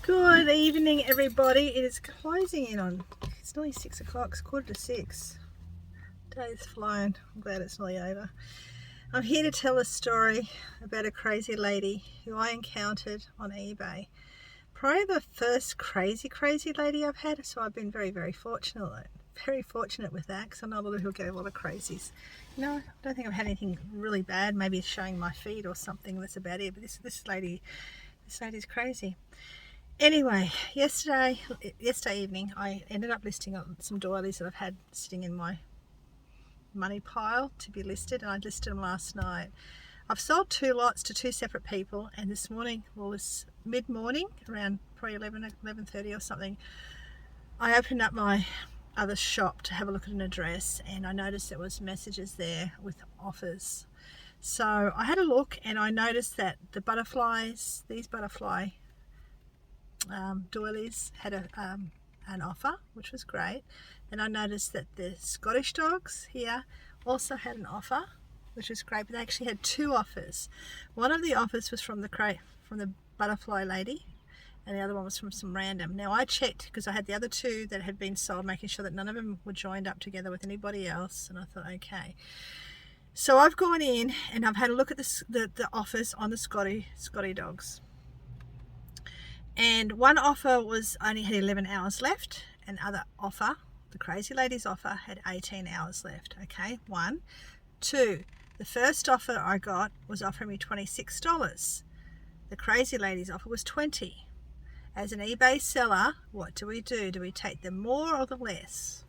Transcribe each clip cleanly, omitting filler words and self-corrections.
Good evening, everybody. It is closing in on, it's nearly 6 o'clock, it's 5:45. Day's flown. I'm glad it's nearly over. I'm here to tell a story about a crazy lady who I encountered on eBay. Probably the first crazy lady I've had, so I've been very fortunate. Very fortunate with that, because I know a lot of people get a lot of crazies. No, I don't think I've had anything really bad, maybe showing my feet or something, that's about it, but this lady's crazy. Anyway, yesterday evening, I ended up listing some doilies that I've had sitting in my money pile to be listed, and I listed them last night. I've sold 2 lots to 2 separate people, and this morning, well, this mid-morning, around probably 11:30 or something, I opened up my other shop to have a look at an address, and I noticed there was messages there with offers. So I had a look, and I noticed that the butterflies, these butterfly doilies had an offer, which was great. And I noticed that the Scottish dogs here also had an offer, which was great, but they actually had 2 offers. One of the offers was from the butterfly lady, and the other one was from some random. Now I checked, because I had the other 2 that had been sold, making sure that none of them were joined up together with anybody else, and I thought, okay. So I've gone in and I've had a look at the offers on the Scotty dogs. And one offer only had 11 hours left, and other offer, the crazy lady's offer, had 18 hours left. Okay, 1. 2, the first offer I got was offering me $26. The crazy lady's offer was $20. As an eBay seller, what do? Do we take the more or the less?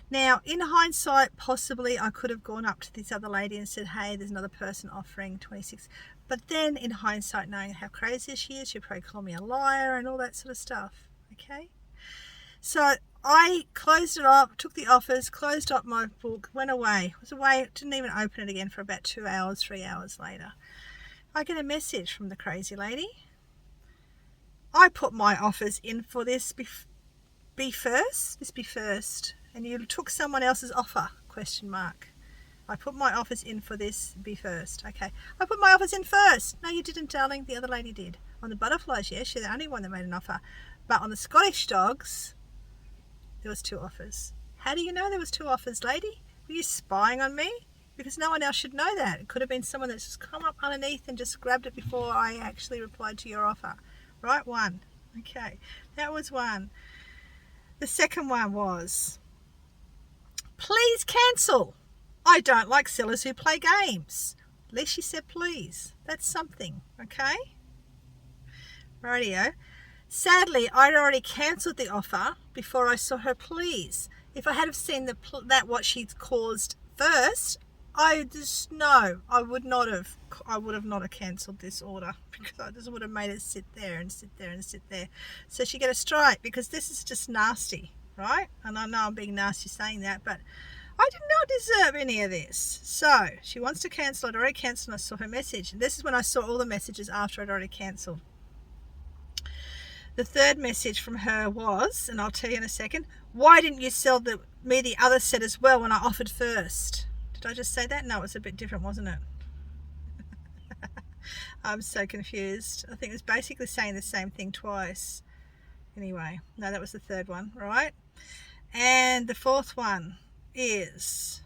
Now, in hindsight, possibly I could have gone up to this other lady and said, hey, there's another person offering 26. But then, in hindsight, knowing how crazy she is, she'd probably call me a liar and all that sort of stuff. Okay? So I closed it up, took the offers, closed up my book, went away. Was away, didn't even open it again for about 2 hours, 3 hours later. I get a message from the crazy lady. I put my offers in for this be first, and you took someone else's offer, ? I put my offers in for this be first. Okay, I put my offers in first. No, you didn't, darling. The other lady did. On the butterflies, yes, she's the only one that made an offer. But on the Scottish dogs, there was 2 offers. How do you know there was 2 offers, lady? Were you spying on me? Because no one else should know that. It could have been someone that's just come up underneath and just grabbed it before I actually replied to your offer. Right, 1. Okay, that was 1. The second one was, please cancel. I don't like sellers who play games. At least she said please. That's something, okay? Rightio. Sadly, I'd already cancelled the offer before I saw her please. If I had have seen what she'd caused first, I would not have cancelled this order, because I just would have made it sit there. So she get a strike, because this is just nasty, right? And I know I'm being nasty saying that, but I did not deserve any of this. So she wants to cancel. I'd already cancelled, and I saw her message. And this is when I saw all the messages after I'd already cancelled. The third message from her was, and I'll tell you in a second, why didn't you sell me the other set as well when I offered first? Did I just say that? No, it was a bit different, wasn't it? I'm so confused. I think it was basically saying the same thing twice. Anyway, no, that was the third one, right? And the fourth one is,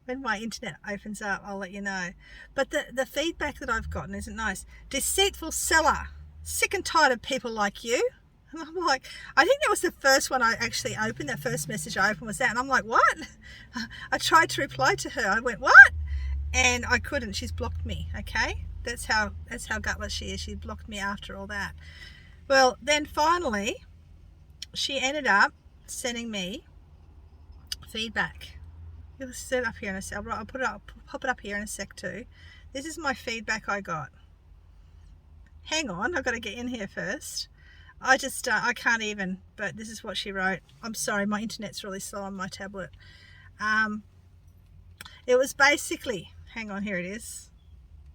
when my internet opens up, I'll let you know. But the feedback that I've gotten isn't nice. Deceitful seller, sick and tired of people like you. And I'm like, I think that was the first one I actually opened. That first message I opened was that, and I'm like, what? I tried to reply to her. I went, what? And I couldn't. She's blocked me. Okay, that's how gutless she is. She blocked me after all that. Well, then finally, she ended up sending me feedback. You'll set it up here in a sec. I'll pop it up here in a sec too. This is my feedback I got. Hang on, I've got to get in here first. I can't even, but this is what she wrote. I'm sorry, my internet's really slow on my tablet. It was basically, hang on, here it is.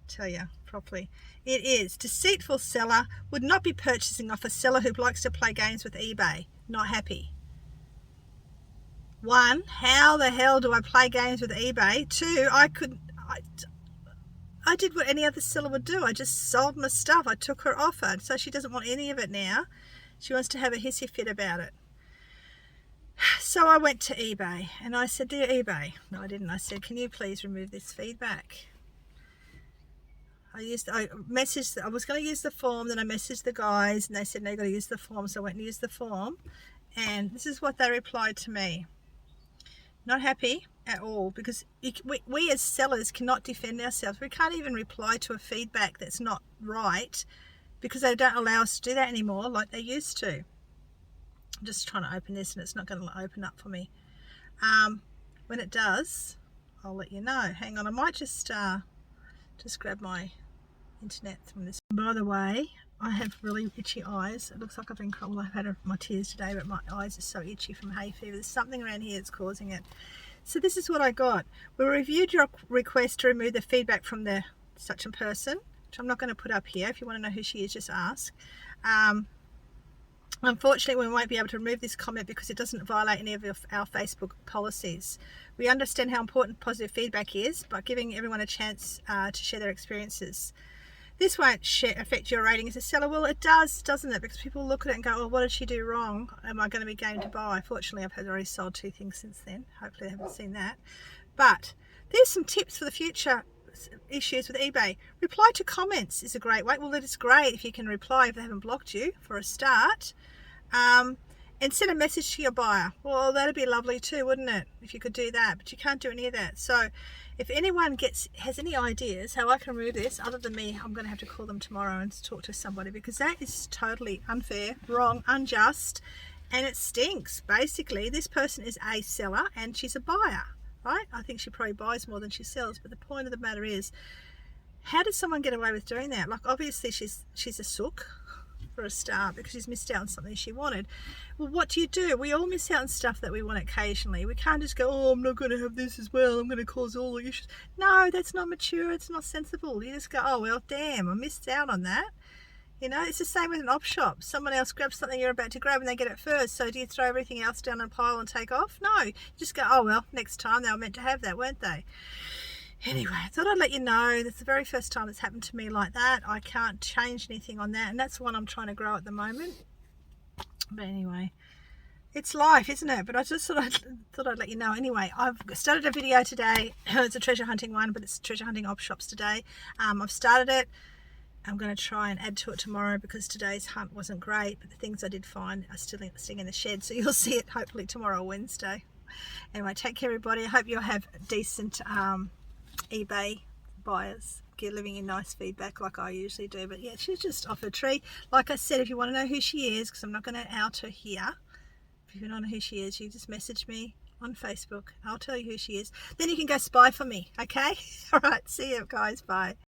Tell you properly. It is, deceitful seller would not be purchasing off a seller who likes to play games with eBay. Not happy. 1, how the hell do I play games with eBay? 2, I did what any other seller would do. I just sold my stuff. I took her offer. So she doesn't want any of it now. She wants to have a hissy fit about it. So I went to eBay and I said, dear eBay, no I didn't, I said, can you please remove this feedback? I was going to use the form, then I messaged the guys and they said, no, you've got to use the form. So I went and used the form, and this is what they replied to me. Not happy at all, because we as sellers cannot defend ourselves. We can't even reply to a feedback that's not right, because they don't allow us to do that anymore like they used to. I'm just trying to open this and it's not going to open up for me. When it does, I'll let you know. Hang on, I might just grab my internet from this. By the way, I have really itchy eyes. It looks like I've had my tears today, but my eyes are so itchy from hay fever. There's something around here that's causing it. So this is what I got. We reviewed your request to remove the feedback from the such a person, which I'm not going to put up here. If you want to know who she is, just ask. Unfortunately, we won't be able to remove this comment because it doesn't violate any of our Facebook policies. We understand how important positive feedback is, but giving everyone a chance to share their experiences. This won't affect your rating as a seller. Well, it does, doesn't it? Because people look at it and go, oh, what did she do wrong? Am I going to be game to buy? Fortunately, I've already sold 2 things since then. Hopefully, they haven't seen that. But there's some tips for the future issues with eBay. Reply to comments is a great way. Well, it is great if you can reply if they haven't blocked you for a start. And send a message to your buyer. Well, that'd be lovely too, wouldn't it, if you could do that? But you can't do any of that. So if anyone has any ideas how I can remove this, other than me, I'm going to have to call them tomorrow and talk to somebody, because that is totally unfair, wrong, unjust, and it stinks. Basically, this person is a seller and she's a buyer, right? I think she probably buys more than she sells, but the point of the matter is, how did someone get away with doing that? Like, obviously she's a sook for a start, because she's missed out on something she wanted. Well, what do? We all miss out on stuff that we want occasionally. We can't just go, oh, I'm not going to have this as well, I'm going to cause all the issues. No, that's not mature, it's not sensible. You just go, oh well, damn, I missed out on that. You know, it's the same with an op shop. Someone else grabs something you're about to grab and they get it first. So do you throw everything else down a pile and take off? No, you just go, oh well, next time they were meant to have that, weren't they? Anyway, I thought I'd let you know. That's the very first time it's happened to me like that. I can't change anything on that, and that's one I'm trying to grow at the moment. But anyway, it's life, isn't it? But I just thought I'd let you know. Anyway, I've started a video today. It's a treasure hunting one, but it's treasure hunting op shops today. I've started it. I'm going to try and add to it tomorrow, because today's hunt wasn't great, but the things I did find are still sitting in the shed, so you'll see it hopefully tomorrow, Wednesday. Anyway, take care everybody. I hope you'll have decent eBay buyers living in nice feedback like I usually do. But yeah, she's just off a tree. Like I said, if you want to know who she is, because I'm not going to out her here, if you don't know who she is, you just message me on Facebook. I'll tell you who she is. Then you can go spy for me, okay? All right, see you guys, bye.